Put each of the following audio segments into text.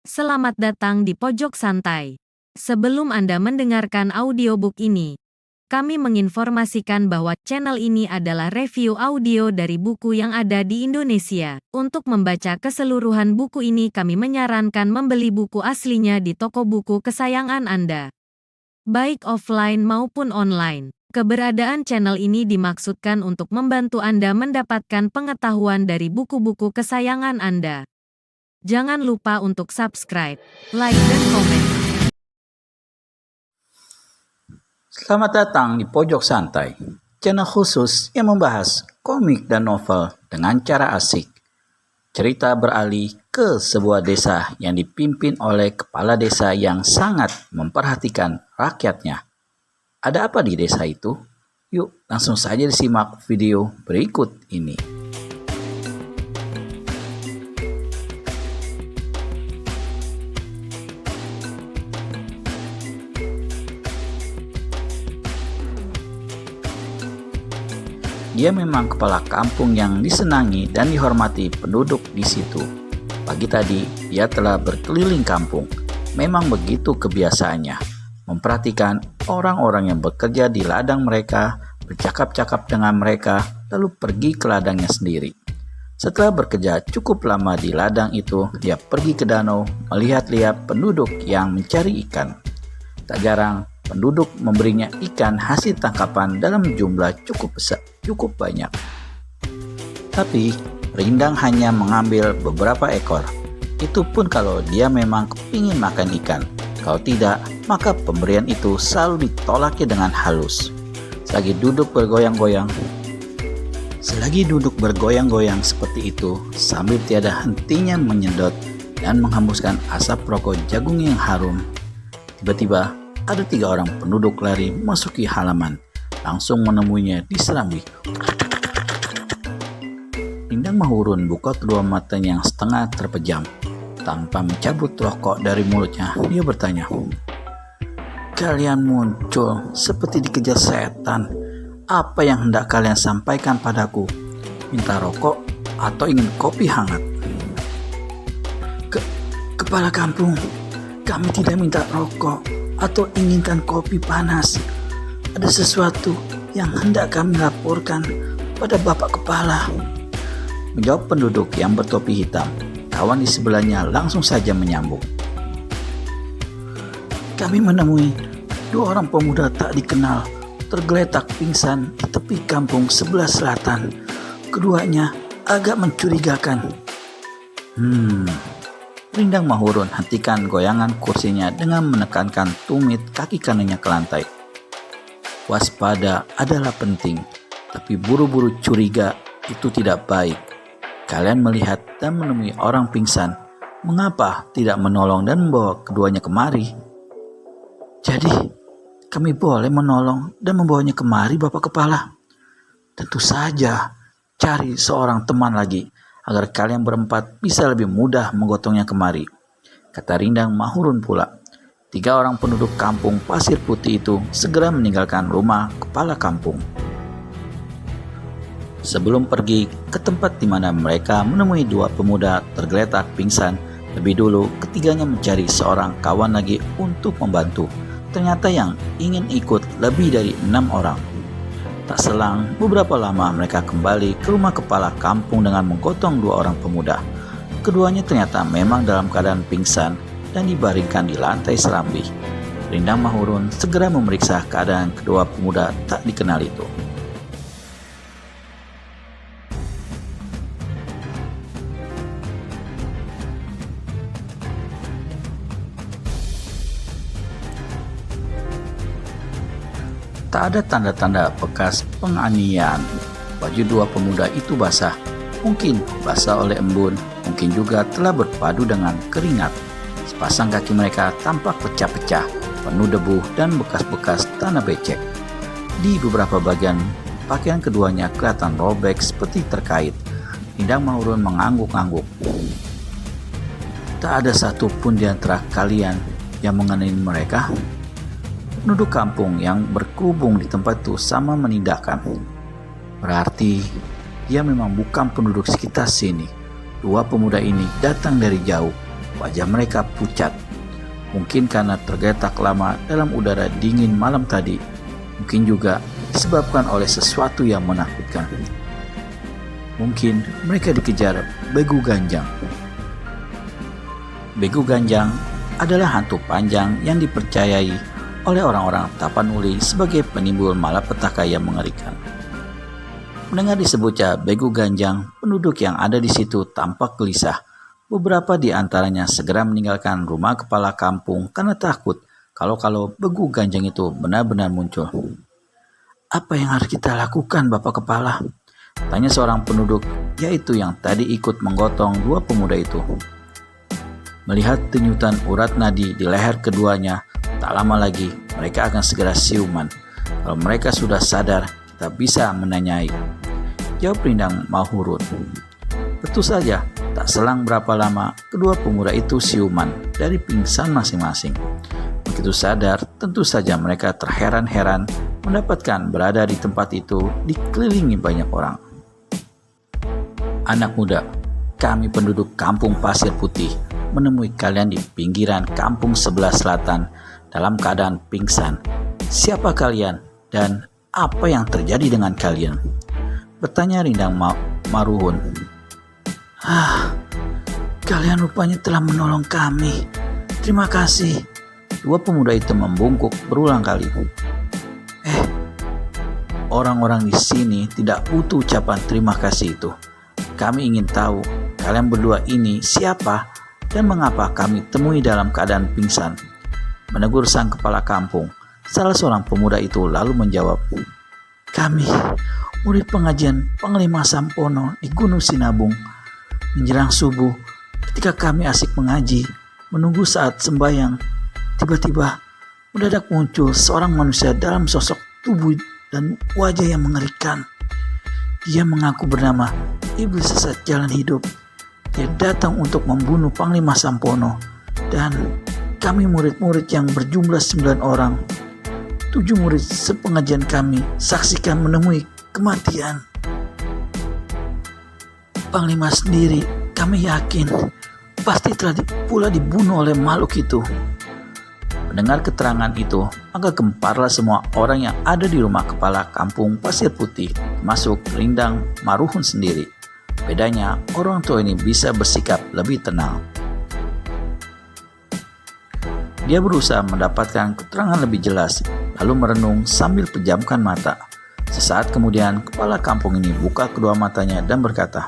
Selamat datang di Pojok Santai. Sebelum Anda mendengarkan audiobook ini, kami menginformasikan bahwa channel ini adalah review audio dari buku yang ada di Indonesia. Untuk membaca keseluruhan buku ini, kami menyarankan membeli buku aslinya di toko buku kesayangan Anda, baik offline maupun online. Keberadaan channel ini dimaksudkan untuk membantu Anda mendapatkan pengetahuan dari buku-buku kesayangan Anda. Jangan lupa untuk subscribe, like, dan komen. Selamat datang di Pojok Santai, channel khusus yang membahas komik dan novel dengan cara asik. Cerita beralih ke sebuah desa yang dipimpin oleh kepala desa yang sangat memperhatikan rakyatnya. Ada apa di desa itu? Yuk langsung saja disimak video berikut ini. Dia memang kepala kampung yang disenangi dan dihormati penduduk di situ. Pagi tadi, dia telah berkeliling kampung. Memang begitu kebiasaannya, memperhatikan orang-orang yang bekerja di ladang mereka, bercakap-cakap dengan mereka, lalu pergi ke ladangnya sendiri. Setelah bekerja cukup lama di ladang itu, dia pergi ke danau melihat-lihat penduduk yang mencari ikan. Tak jarang, penduduk memberinya ikan hasil tangkapan dalam jumlah cukup banyak. Tapi Rindang hanya mengambil beberapa ekor. Itu pun kalau dia memang kepingin makan ikan. Kalau tidak, maka pemberian itu selalu ditolaknya dengan halus. Selagi duduk bergoyang-goyang seperti itu, sambil tiada hentinya menyedot dan menghembuskan asap rokok jagung yang harum, tiba-tiba ada 3 orang penduduk lari masuki halaman, langsung menemuinya di serambi. Rindang Mahurun buka kedua matanya yang setengah terpejam. Tanpa mencabut rokok dari mulutnya, dia bertanya, "Kalian muncul seperti dikejar setan. Apa yang hendak kalian sampaikan padaku? Minta rokok atau ingin kopi hangat?" Kepala kampung, kami tidak minta rokok atau inginkan kopi panas. Ada sesuatu yang hendak kami laporkan pada Bapak Kepala, menjawab penduduk yang bertopi hitam. Kawan di sebelahnya langsung saja menyambung, "Kami menemui 2 orang pemuda tak dikenal tergeletak pingsan di tepi kampung sebelah selatan. Keduanya agak mencurigakan." Rindang Mahurun hentikan goyangan kursinya dengan menekankan tumit kaki kanannya ke lantai. Waspada adalah penting, tapi buru-buru curiga itu tidak baik. Kalian melihat dan menemui orang pingsan, mengapa tidak menolong dan membawa keduanya kemari? Jadi, kami boleh menolong dan membawanya kemari, Bapak Kepala? Tentu saja, cari seorang teman lagi, agar kalian berempat bisa lebih mudah menggotongnya kemari, kata Rindang Mahurun pula. 3 orang penduduk kampung Pasir Putih itu segera meninggalkan rumah kepala kampung. Sebelum pergi ke tempat di mana mereka menemui 2 pemuda tergeletak pingsan, lebih dulu ketiganya mencari seorang kawan lagi untuk membantu. Ternyata yang ingin ikut lebih dari 6 orang. Tak selang beberapa lama mereka kembali ke rumah kepala kampung dengan menggotong 2 orang pemuda. Keduanya ternyata memang dalam keadaan pingsan dan dibaringkan di lantai serambi. Rindang Mahurun segera memeriksa keadaan kedua pemuda tak dikenal itu. Tak ada tanda-tanda bekas penganiayaan. Baju 2 pemuda itu basah, mungkin basah oleh embun, mungkin juga telah berpadu dengan keringat. Sepasang kaki mereka tampak pecah-pecah, penuh debu dan bekas-bekas tanah becek. Di beberapa bagian pakaian keduanya kelihatan robek seperti terkait. Rindang Mahurun mengangguk-angguk. Tak ada satupun di antara kalian yang mengenai mereka? Penduduk kampung yang berkerubung di tempat itu sama menindakkan. Berarti dia memang bukan penduduk sekitar sini. 2 pemuda ini datang dari jauh. wajah mereka pucat. Mungkin karena tergeletak lama dalam udara dingin malam tadi. Mungkin juga disebabkan oleh sesuatu yang menakutkan. Mungkin mereka dikejar Begu Ganjang. Begu Ganjang adalah hantu panjang yang dipercayai oleh orang-orang Tapanuli sebagai penimbul malapetaka yang mengerikan. Mendengar disebutnya Begu Ganjang, penduduk yang ada di situ tampak gelisah. Beberapa di antaranya segera meninggalkan rumah kepala kampung karena takut kalau Begu Ganjang itu benar-benar muncul. "Apa yang harus kita lakukan, Bapak Kepala?" tanya seorang penduduk, yaitu yang tadi ikut menggotong dua pemuda itu. Melihat denyutan urat nadi di leher keduanya, tak lama lagi mereka akan segera siuman. Kalau mereka sudah sadar, kita bisa menanyai, jawab Rindang Mahurun. Betul saja, tak selang berapa lama kedua pemuda itu siuman dari pingsan masing-masing. Begitu sadar, tentu saja mereka terheran-heran mendapatkan berada di tempat itu dikelilingi banyak orang. "Anak muda, kami penduduk kampung Pasir Putih menemui kalian di pinggiran kampung sebelah selatan dalam keadaan pingsan. Siapa kalian dan apa yang terjadi dengan kalian?" bertanya Rindang Maruhun. "Kalian rupanya telah menolong kami. Terima kasih." Dua pemuda itu membungkuk berulang kali. Orang-orang di sini tidak butuh ucapan terima kasih itu. Kami ingin tahu kalian berdua ini siapa dan mengapa kami temui dalam keadaan pingsan, menegur sang kepala kampung. Salah seorang pemuda itu lalu menjawab, "Kami murid pengajian Panglima Sampono di Gunung Sinabung. Menjelang subuh, ketika kami asik mengaji, menunggu saat sembahyang, tiba-tiba mendadak muncul seorang manusia dalam sosok tubuh dan wajah yang mengerikan. Dia mengaku bernama Iblis Sesat Jalan Hidup. Dia datang untuk membunuh Panglima Sampono dan kami murid-murid yang berjumlah 9 orang. 7 murid sepengajian kami saksikan menemui kematian. Panglima sendiri kami yakin pasti telah pula dibunuh oleh makhluk itu." Mendengar keterangan itu, maka gemparlah semua orang yang ada di rumah kepala kampung Pasir Putih, termasuk Rindang Maruhun sendiri. Bedanya, orang tua ini bisa bersikap lebih tenang. Dia berusaha mendapatkan keterangan lebih jelas, lalu merenung sambil pejamkan mata. Sesaat kemudian, kepala kampung ini buka kedua matanya dan berkata,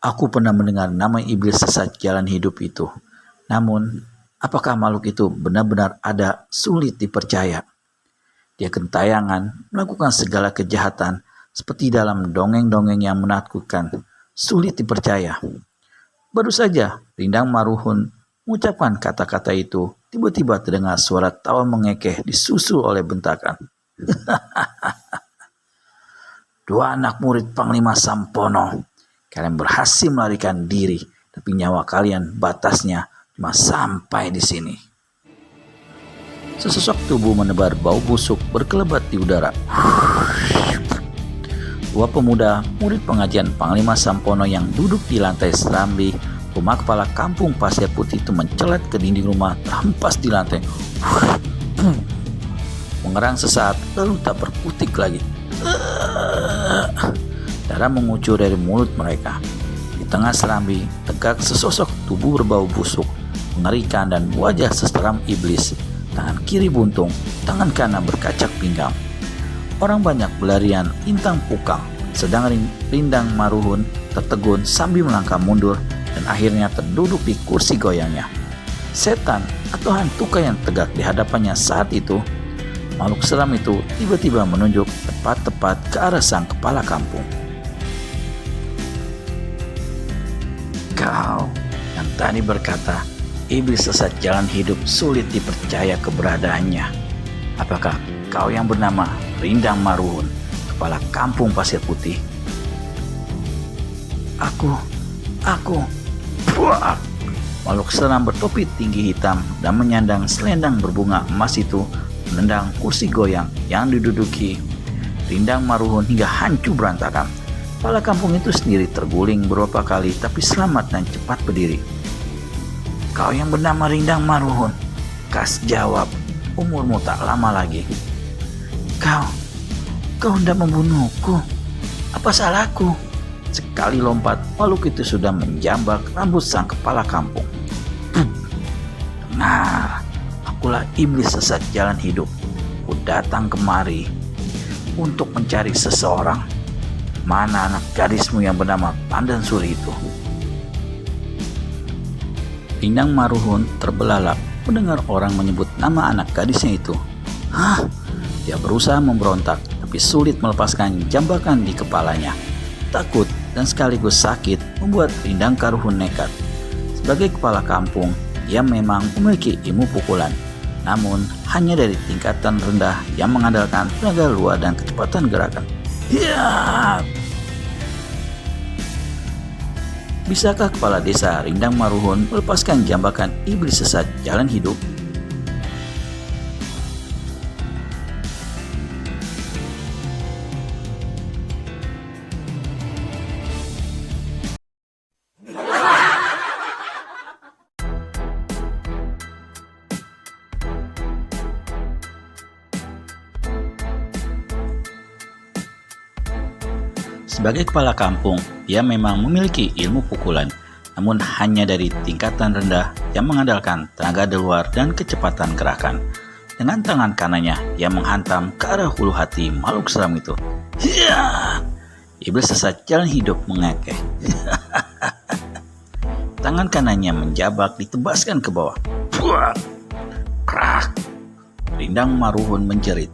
"Aku pernah mendengar nama Iblis Sesat Jalan Hidup itu. Namun, apakah makhluk itu benar-benar ada sulit dipercaya. Dia gentayangan melakukan segala kejahatan seperti dalam dongeng-dongeng yang menakutkan, sulit dipercaya." Baru saja Rindang Maruhun mengucapkan kata-kata itu, tiba-tiba terdengar suara tawa mengekeh disusul oleh bentakan. "Dua anak murid Panglima Sampono, kalian berhasil melarikan diri, tapi nyawa kalian batasnya cuma sampai di sini." Sesosok tubuh menebar bau busuk berkelebat di udara. Dua pemuda murid pengajian Panglima Sampono yang duduk di lantai serambi rumah kepala kampung Pasir Putih itu mencelat ke dinding rumah terhempas di lantai. Mengerang sesaat, lalu tak berkutik lagi. Darah mengucur dari mulut mereka. Di tengah serambi, tegak sesosok tubuh berbau busuk, mengerikan dan wajah seseram iblis. Tangan kiri buntung, tangan kanan berkacak pinggang. Orang banyak berlarian intang pukang, sedang Rindang Maruhun tertegun sambil melangkah mundur dan akhirnya terduduk di kursi goyangnya. Setan atau hantuka yang tegak di hadapannya saat itu, makhluk seram itu tiba-tiba menunjuk tepat-tepat ke arah sang kepala kampung. "Kau yang tadi berkata Iblis Sesat Jalan Hidup sulit dipercaya keberadaannya. Apakah kau yang bernama Rindang Maruhun, kepala kampung Pasir Putih?" Aku. Buak! Makhluk seram bertopi tinggi hitam dan menyandang selendang berbunga emas itu menendang kursi goyang yang diduduki Rindang Maruhun hingga hancur berantakan. Kepala kampung itu sendiri terguling beberapa kali tapi selamat dan cepat berdiri. Kau yang bernama Rindang Maruhun? Kas jawab, umurmu tak lama lagi. Kau hendak membunuhku? Apa salahku? Sekali lompat, makhluk itu sudah menjambak rambut sang kepala kampung. Dengar, akulah iblis sesat jalan hidup. Ku datang kemari untuk mencari seseorang. Mana anak gadismu yang bernama Pandansuri itu? Rindang Maruhun terbelalak mendengar orang menyebut nama anak gadisnya itu. Hah? Dia berusaha memberontak, tapi sulit melepaskan jambakan di kepalanya. Takut dan sekaligus sakit membuat Rindang Maruhun nekat. Sebagai kepala kampung, dia memang memiliki ilmu pukulan, namun hanya dari tingkatan rendah yang mengandalkan tenaga luar dan kecepatan gerakan. Ya! Bisakah kepala desa Rindang Maruhun melepaskan jambakan iblis sesat jalan hidup? Sebagai kepala kampung, dia memang memiliki ilmu pukulan, namun hanya dari tingkatan rendah yang mengandalkan tenaga di luar dan kecepatan gerakan. Dengan tangan kanannya, ia menghantam ke arah hulu hati makhluk seram itu. Ya! Iblis sesat jalan hidup mengekeh. Tangan kanannya menjabak ditebaskan ke bawah. Buak! Krak! Rindang Maruhun menjerit.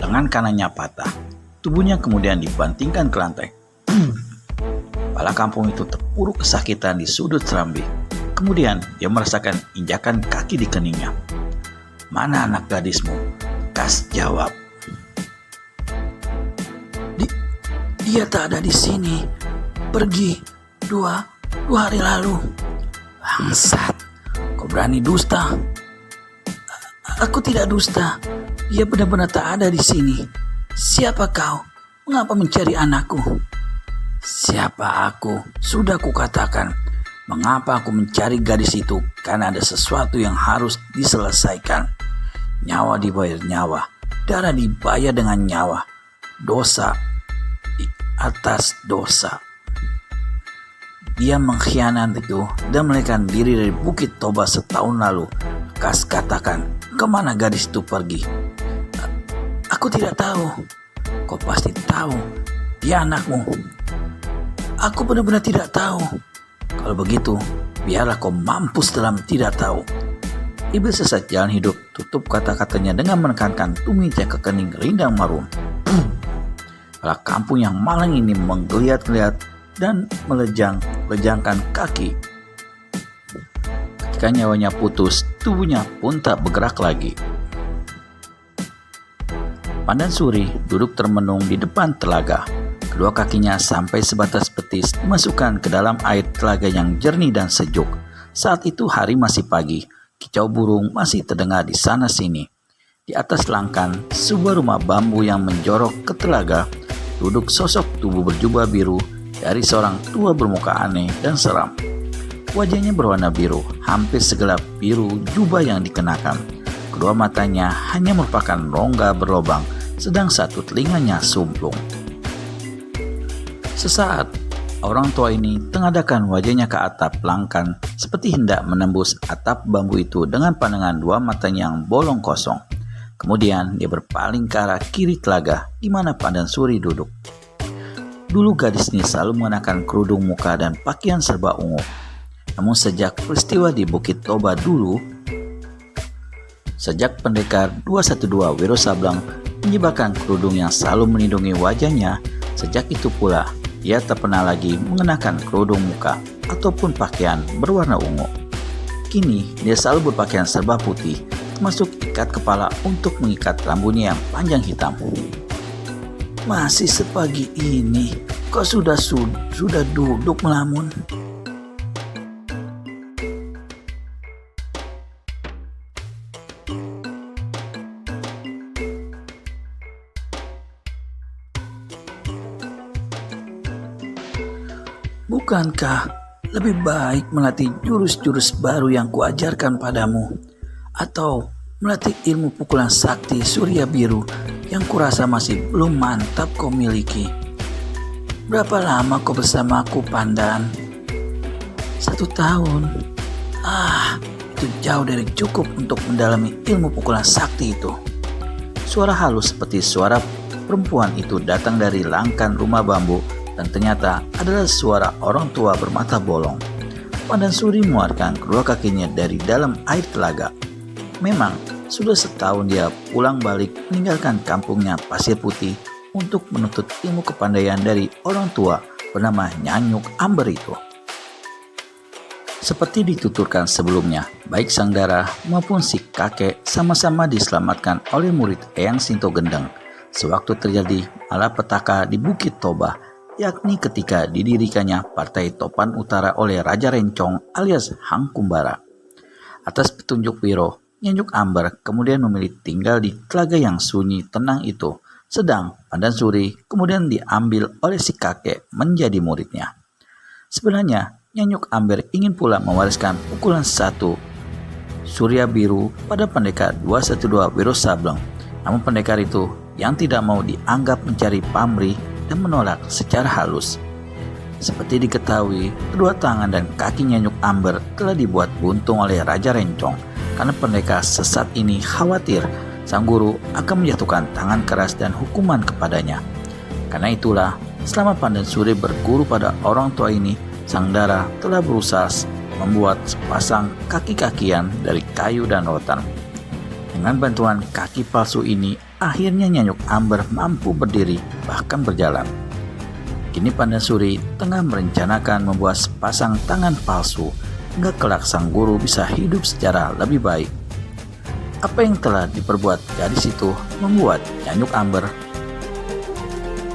Lengan kanannya patah. Tubuhnya kemudian dibantingkan ke lantai. Kepala kampung itu terpuruk kesakitan di sudut serambi. Kemudian dia merasakan injakan kaki di keningnya. Mana anak gadismu? Kas jawab. Dia tak ada di sini. Pergi dua hari lalu. Bangsat, kau berani dusta? Aku tidak dusta. Dia benar-benar tak ada di sini. Siapa kau? Mengapa mencari anakku? Siapa aku? Sudah kukatakan. Mengapa aku mencari gadis itu? Karena ada sesuatu yang harus diselesaikan. Nyawa dibayar nyawa. Darah dibayar dengan nyawa. Dosa di atas dosa. Dia mengkhianati dan melarikan diri dari Bukit Toba setahun lalu. Kas katakan, kemana gadis itu pergi? Aku tidak tahu. Kau pasti tahu. Dia anakmu. Aku benar-benar tidak tahu. Kalau begitu, biarlah kau mampus dalam tidak tahu. Iblis sesat jalan hidup tutup kata-katanya dengan menekankan tumitnya ke kening Rindang Maruhun. Kepala kampung yang malang ini menggeliat-geliat dan melejangkan kaki. Ketika nyawanya putus, tubuhnya pun tak bergerak lagi. Pandansuri duduk termenung di depan telaga. Kedua kakinya sampai sebatas betis dimasukkan ke dalam air telaga yang jernih dan sejuk. Saat itu hari masih pagi. Kicau burung masih terdengar di sana-sini. Di atas langkan, sebuah rumah bambu yang menjorok ke telaga, duduk sosok tubuh berjubah biru dari seorang tua bermuka aneh dan seram. Wajahnya berwarna biru, hampir segelap biru jubah yang dikenakan. Kedua matanya hanya merupakan rongga berlobang, sedang satu telinganya sumplung. Sesaat, orang tua ini tengadahkan wajahnya ke atap langkan, seperti hendak menembus atap bambu itu dengan pandangan dua matanya yang bolong kosong. Kemudian dia berpaling ke arah kiri telaga, di mana Pandansuri duduk. Dulu gadis ini selalu mengenakan kerudung muka dan pakaian serba ungu. Namun sejak peristiwa di Bukit Toba dulu, sejak pendekar 212 Wiro Sableng menyebabkan kerudung yang selalu melindungi wajahnya, sejak itu pula dia tak pernah lagi mengenakan kerudung muka ataupun pakaian berwarna ungu. Kini dia selalu berpakaian serba putih, termasuk ikat kepala untuk mengikat rambutnya yang panjang hitam. Masih sepagi ini, kau sudah duduk melamun? Bukankah Lebih baik melatih jurus-jurus baru yang kuajarkan padamu, atau melatih ilmu pukulan sakti surya biru yang kurasa masih belum mantap kau miliki. Berapa lama kau bersamaku, Pandan? 1 tahun. Itu jauh dari cukup untuk mendalami ilmu pukulan sakti itu. Suara halus seperti suara perempuan itu datang dari langkan rumah bambu dan ternyata adalah suara orang tua bermata bolong. Pandan Suri mengeluarkan kedua kakinya dari dalam air telaga. Memang sudah 1 tahun dia pulang balik meninggalkan kampungnya Pasir Putih untuk menuntut ilmu kepandaian dari orang tua bernama Nyanyuk Amber itu. Seperti dituturkan sebelumnya, baik Sang Dara maupun si kakek sama-sama diselamatkan oleh murid Eyang Sinto Gendeng sewaktu terjadi malapetaka di Bukit Toba, yakni ketika didirikannya Partai Topan Utara oleh Raja Rencong alias Hang Kumbara. Atas petunjuk Wiro, Nyanyuk Amber kemudian memilih tinggal di telaga yang sunyi tenang itu, sedang Pandan Suri kemudian diambil oleh si kakek menjadi muridnya. Sebenarnya Nyanyuk Amber ingin pula mewariskan pukulan 1 surya biru pada pendekar 212 Wiro Sableng, namun pendekar itu yang tidak mau dianggap mencari pamrih dan menolak secara halus. Seperti diketahui, kedua tangan dan kaki Nyanyuk Amber telah dibuat buntung oleh Raja Rencong karena pendekar sesat ini khawatir sang guru akan menjatuhkan tangan keras dan hukuman kepadanya. Karena itulah, selama Pandan Suri berguru pada orang tua ini, Sang Dara telah berusaha membuat sepasang kaki-kakian dari kayu dan rotan. Dengan bantuan kaki palsu ini, akhirnya Nyanyuk Amber mampu berdiri bahkan berjalan. Kini Pandan Suri tengah merencanakan membuat sepasang tangan palsu hingga kelak sang guru bisa hidup secara lebih baik. Apa yang telah diperbuat gadis itu membuat Nyanyuk Amber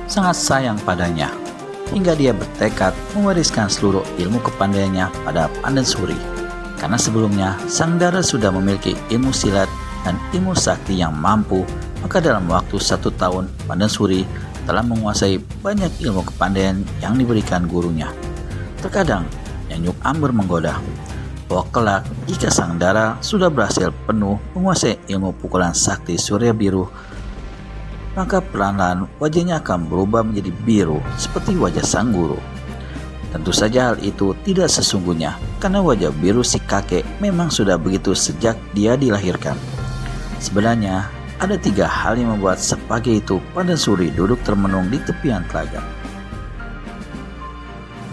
sangat sayang padanya, hingga dia bertekad mewariskan seluruh ilmu kepandaiannya pada Pandan Suri. Karena sebelumnya Sang Dara sudah memiliki ilmu silat dan ilmu sakti yang mampu, maka dalam waktu 1 tahun Pandan Suri telah menguasai banyak ilmu kepandaian yang diberikan gurunya. Terkadang Nyanyuk Amber menggoda bahwa kelak jika Sang Dara sudah berhasil penuh menguasai ilmu pukulan sakti surya biru, maka perlahan-lahan wajahnya akan berubah menjadi biru seperti wajah sang guru. Tentu saja hal itu tidak sesungguhnya, karena wajah biru si kakek memang sudah begitu sejak dia dilahirkan. Sebenarnya ada 3 hal yang membuat sepagi itu Pandan Suri duduk termenung di tepian telaga.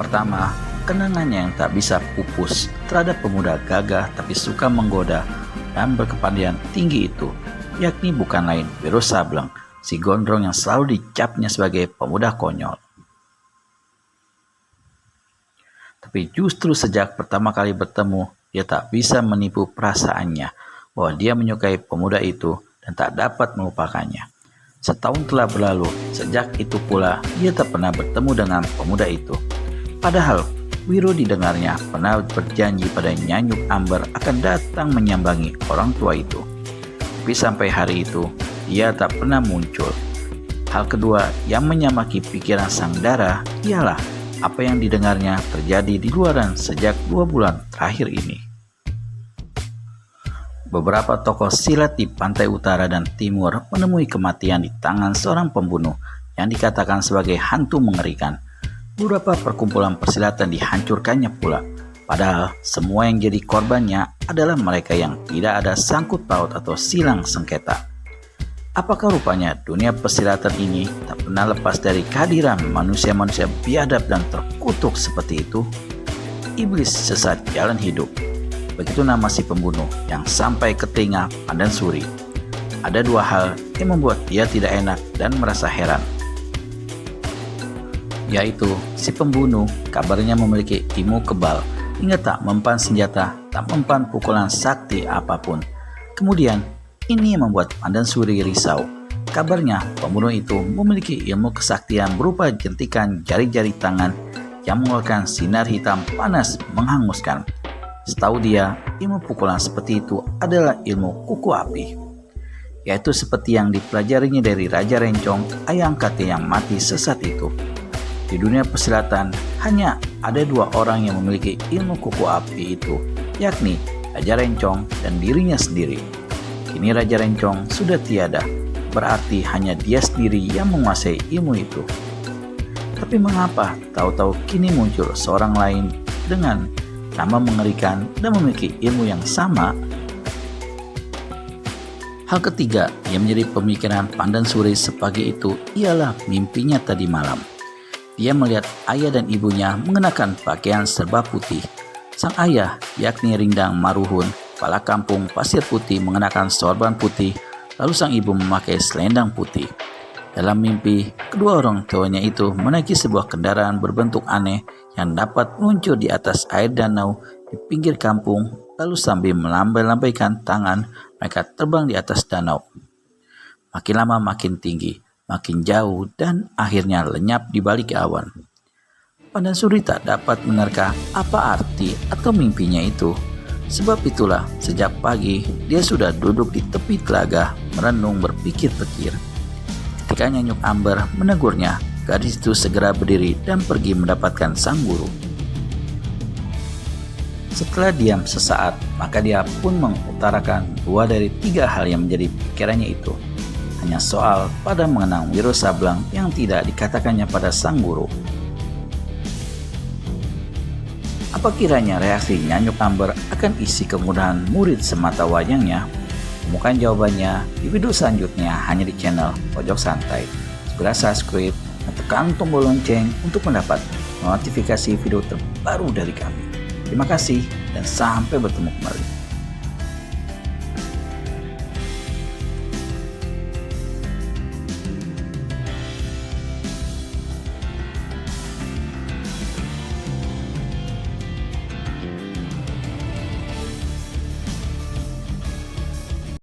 Pertama, kenangannya yang tak bisa pupus terhadap pemuda gagah tapi suka menggoda dan berkepandaian tinggi itu, yakni bukan lain Wiro Sableng, si gondrong yang selalu dicapnya sebagai pemuda konyol. Tapi justru sejak pertama kali bertemu, dia tak bisa menipu perasaannya bahwa dia menyukai pemuda itu dan tak dapat melupakannya. 1 tahun telah berlalu, sejak itu pula dia tak pernah bertemu dengan pemuda itu. Padahal Wiro didengarnya pernah berjanji pada Nyanyuk Amber akan datang menyambangi orang tua itu. Tapi sampai hari itu, ia tak pernah muncul. Hal kedua yang menyamaki pikiran Sang Dara ialah apa yang didengarnya terjadi di luaran sejak 2 bulan terakhir ini. Beberapa tokoh silat di pantai utara dan timur menemui kematian di tangan seorang pembunuh yang dikatakan sebagai hantu mengerikan. Beberapa perkumpulan persilatan dihancurkannya pula. Padahal semua yang jadi korbannya adalah mereka yang tidak ada sangkut paut atau silang sengketa. Apakah rupanya dunia persilatan ini tak pernah lepas dari kehadiran manusia-manusia biadab dan terkutuk seperti itu? Iblis sesat jalan hidup. Begitu nama si pembunuh yang sampai ke telinga Pandan Suri. Ada 2 hal yang membuat dia tidak enak dan merasa heran. Yaitu si pembunuh kabarnya memiliki ilmu kebal hingga tak mempan senjata, tak mempan pukulan sakti apapun. Kemudian ini yang membuat Pandan Suri risau. Kabarnya pembunuh itu memiliki ilmu kesaktian berupa jentikan jari-jari tangan yang mengeluarkan sinar hitam panas menghanguskan. Setahu dia, ilmu pukulan seperti itu adalah ilmu kuku api, yaitu seperti yang dipelajarinya dari Raja Rencong, ayah angkatnya yang mati sesat itu. Di dunia persilatan, hanya ada 2 orang yang memiliki ilmu kuku api itu, yakni Raja Rencong dan dirinya sendiri. Kini Raja Rencong sudah tiada, berarti hanya dia sendiri yang menguasai ilmu itu. Tapi mengapa tahu-tahu kini muncul seorang lain dengan nama mengerikan dan memiliki ilmu yang sama? Hal ketiga yang menjadi pemikiran Pandan Suri sepagi itu ialah mimpinya tadi malam. Dia melihat ayah dan ibunya mengenakan pakaian serba putih. Sang ayah, yakni Rindang Maruhun, kepala kampung Pasir Putih, mengenakan sorban putih, lalu sang ibu memakai selendang putih. Dalam mimpi, kedua orang tuanya itu menaiki sebuah kendaraan berbentuk aneh yang dapat meluncur di atas air danau di pinggir kampung, lalu sambil melambai-lambaikan tangan, mereka terbang di atas danau. Makin lama makin tinggi, makin jauh, dan akhirnya lenyap di balik awan. Pandan Suri tak dapat menerka apa arti atau mimpinya itu. Sebab itulah sejak pagi dia sudah duduk di tepi telaga merenung berpikir-pikir. Ketika Nyanyuk Amber menegurnya, gadis itu segera berdiri dan pergi mendapatkan sang guru. Setelah diam sesaat, maka dia pun mengutarakan 2 dari 3 hal yang menjadi pikirannya itu. Hanya soal pada mengenang Wiro Sableng yang tidak dikatakannya pada sang guru. Apa kiranya reaksi Nyanyuk Amber akan isi kemudahan murid semata wayangnya? Temukan jawabannya di video selanjutnya hanya di channel Pojok Santai. Segera subscribe dan tekan tombol lonceng untuk mendapat notifikasi video terbaru dari kami. Terima kasih dan sampai bertemu kembali.